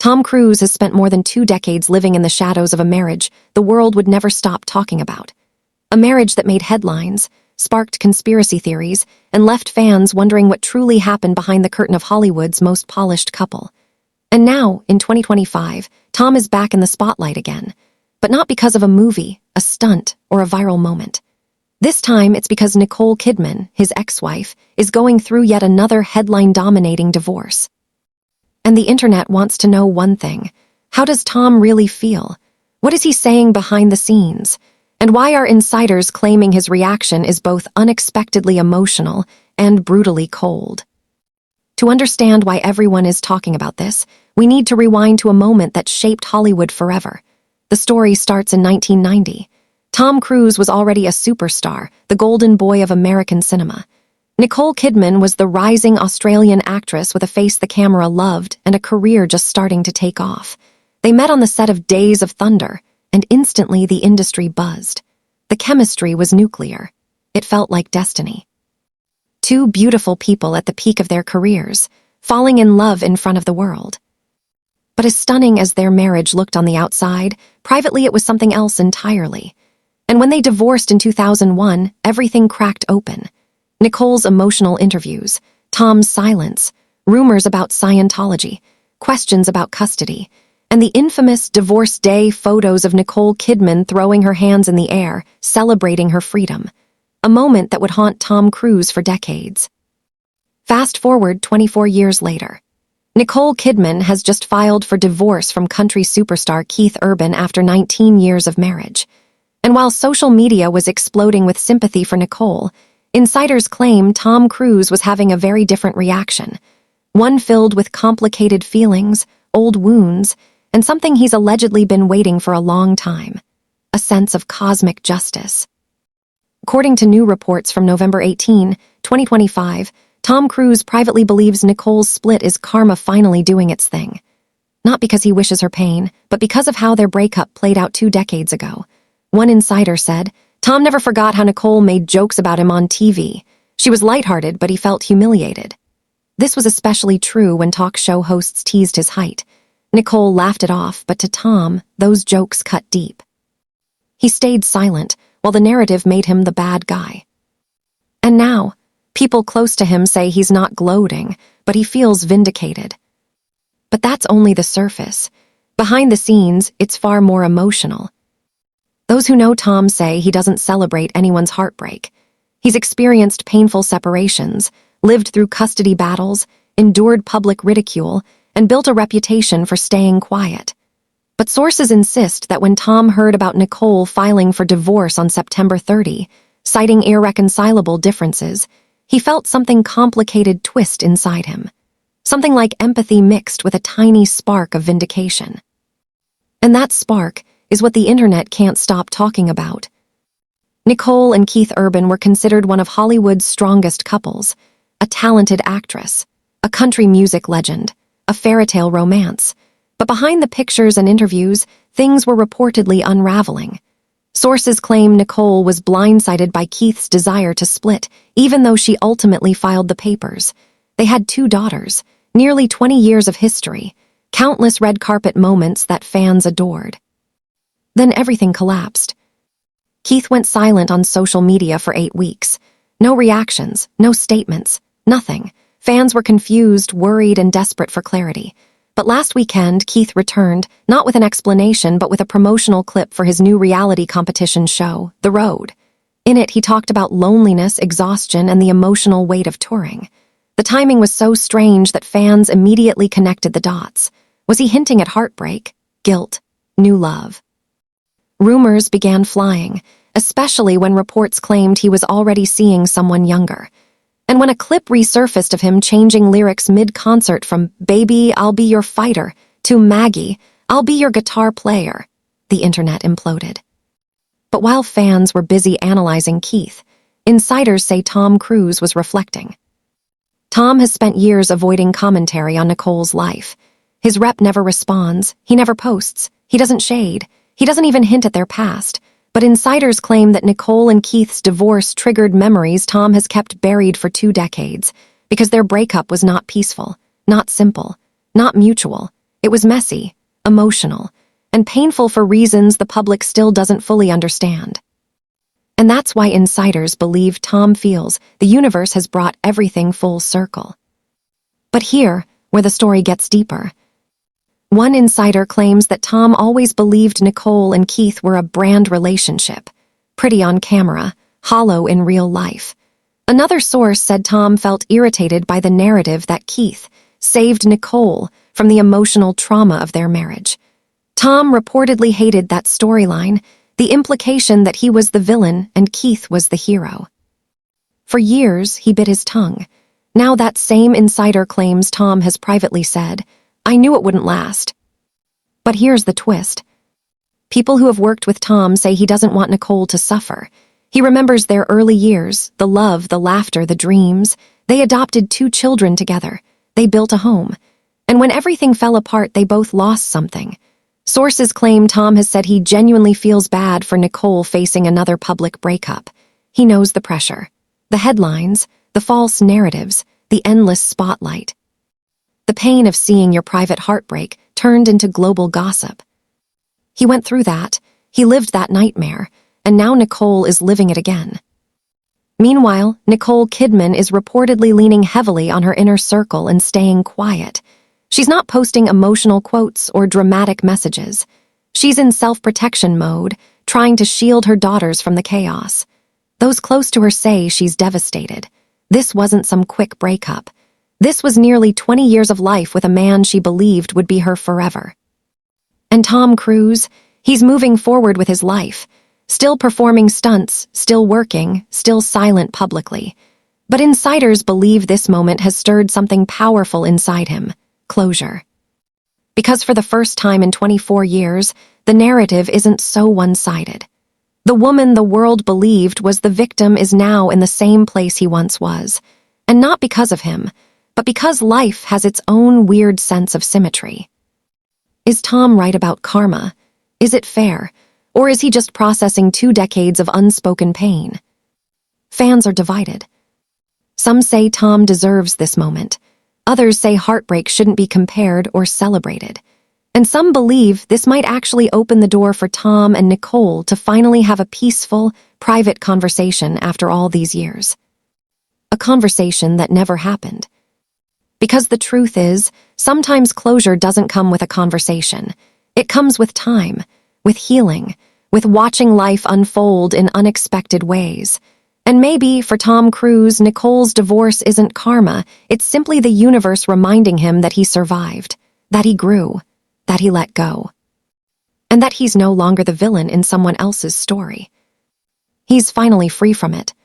Tom Cruise has spent more than 2 decades living in the shadows of a marriage the world would never stop talking about. A marriage that made headlines, sparked conspiracy theories, and left fans wondering what truly happened behind the curtain of Hollywood's most polished couple. And now, in 2025, Tom is back in the spotlight again, but not because of a movie, a stunt, or a viral moment. This time, it's because Nicole Kidman, his ex-wife, is going through yet another headline-dominating divorce. And the internet wants to know one thing. How does Tom really feel? What is he saying behind the scenes? And why are insiders claiming his reaction is both unexpectedly emotional and brutally cold? To understand why everyone is talking about this, we need to rewind to a moment that shaped Hollywood forever. The story starts in 1990. Tom Cruise was already a superstar, the golden boy of American cinema. Nicole Kidman was the rising Australian actress with a face the camera loved and a career just starting to take off. They met on the set of Days of Thunder, and instantly the industry buzzed. The chemistry was nuclear. It felt like destiny. Two beautiful people at the peak of their careers, falling in love in front of the world. But as stunning as their marriage looked on the outside, privately it was something else entirely. And when they divorced in 2001, everything cracked open. Nicole's emotional interviews, Tom's silence, rumors about Scientology, questions about custody, and the infamous divorce day photos of Nicole Kidman throwing her hands in the air, celebrating her freedom. A moment that would haunt Tom Cruise for decades. Fast forward 24 years later. Nicole Kidman has just filed for divorce from country superstar Keith Urban after 19 years of marriage. And while social media was exploding with sympathy for Nicole, insiders claim Tom Cruise was having a very different reaction. One filled with complicated feelings, old wounds, and something he's allegedly been waiting for a long time. A sense of cosmic justice. According to new reports from November 18, 2025, Tom Cruise privately believes Nicole's split is karma finally doing its thing. Not because he wishes her pain, but because of how their breakup played out 2 decades ago. One insider said, Tom never forgot how Nicole made jokes about him on TV. She was lighthearted, but he felt humiliated. This was especially true when talk show hosts teased his height. Nicole laughed it off, but to Tom, those jokes cut deep. He stayed silent, while the narrative made him the bad guy. And now, people close to him say he's not gloating, but he feels vindicated. But that's only the surface. Behind the scenes, it's far more emotional. Those who know Tom say he doesn't celebrate anyone's heartbreak. He's experienced painful separations, lived through custody battles, endured public ridicule, and built a reputation for staying quiet. But sources insist that when Tom heard about Nicole filing for divorce on September 30, citing irreconcilable differences, he felt something complicated twist inside him. Something like empathy mixed with a tiny spark of vindication. And that spark is what the internet can't stop talking about. Nicole and Keith Urban were considered one of Hollywood's strongest couples, a talented actress, a country music legend, a fairytale romance. But behind the pictures and interviews, things were reportedly unraveling. Sources claim Nicole was blindsided by Keith's desire to split, even though she ultimately filed the papers. They had 2 daughters, nearly 20 years of history, countless red carpet moments that fans adored. Then everything collapsed. Keith went silent on social media for 8 weeks. No reactions, no statements, nothing. Fans were confused, worried, and desperate for clarity. But last weekend, Keith returned, not with an explanation, but with a promotional clip for his new reality competition show, The Road. In it, he talked about loneliness, exhaustion, and the emotional weight of touring. The timing was so strange that fans immediately connected the dots. Was he hinting at heartbreak, guilt, new love? Rumors began flying, especially when reports claimed he was already seeing someone younger. And when a clip resurfaced of him changing lyrics mid-concert from "Baby, I'll be your fighter" to "Maggie, I'll be your guitar player," the internet imploded. But while fans were busy analyzing Keith, insiders say Tom Cruise was reflecting. Tom has spent years avoiding commentary on Nicole's life. His rep never responds, he never posts, he doesn't shade. He doesn't even hint at their past, but insiders claim that Nicole and Keith's divorce triggered memories Tom has kept buried for 2 decades, because their breakup was not peaceful, not simple, not mutual. It was messy, emotional, and painful for reasons the public still doesn't fully understand. And that's why insiders believe Tom feels the universe has brought everything full circle. But here, where the story gets deeper, one insider claims that Tom always believed Nicole and Keith were a brand relationship, pretty on camera, hollow in real life. Another source said Tom felt irritated by the narrative that Keith saved Nicole from the emotional trauma of their marriage. Tom reportedly hated that storyline, the implication that he was the villain and Keith was the hero. For years, he bit his tongue. Now that same insider claims Tom has privately said, "I knew it wouldn't last." But here's the twist. People who have worked with Tom say he doesn't want Nicole to suffer. He remembers their early years, the love, the laughter, the dreams. They adopted 2 children together. They built a home. And when everything fell apart, they both lost something. Sources claim Tom has said he genuinely feels bad for Nicole facing another public breakup. He knows the pressure, the headlines, the false narratives, the endless spotlight. The pain of seeing your private heartbreak turned into global gossip. He went through that, he lived that nightmare, and now Nicole is living it again. Meanwhile, Nicole Kidman is reportedly leaning heavily on her inner circle and staying quiet. She's not posting emotional quotes or dramatic messages. She's in self-protection mode, trying to shield her daughters from the chaos. Those close to her say she's devastated. This wasn't some quick breakup. This was nearly 20 years of life with a man she believed would be her forever. And Tom Cruise, he's moving forward with his life, still performing stunts, still working, still silent publicly. But insiders believe this moment has stirred something powerful inside him: closure. Because for the first time in 24 years, the narrative isn't so one-sided. The woman the world believed was the victim is now in the same place he once was. And not because of him, but because life has its own weird sense of symmetry. Is Tom right about karma? Is it fair? Or is he just processing 2 decades of unspoken pain? Fans are divided. Some say Tom deserves this moment. Others say heartbreak shouldn't be compared or celebrated. And some believe this might actually open the door for Tom and Nicole to finally have a peaceful, private conversation after all these years. A conversation that never happened. Because the truth is, sometimes closure doesn't come with a conversation. It comes with time, with healing, with watching life unfold in unexpected ways. And maybe, for Tom Cruise, Nicole's divorce isn't karma, it's simply the universe reminding him that he survived, that he grew, that he let go. And that he's no longer the villain in someone else's story. He's finally free from it.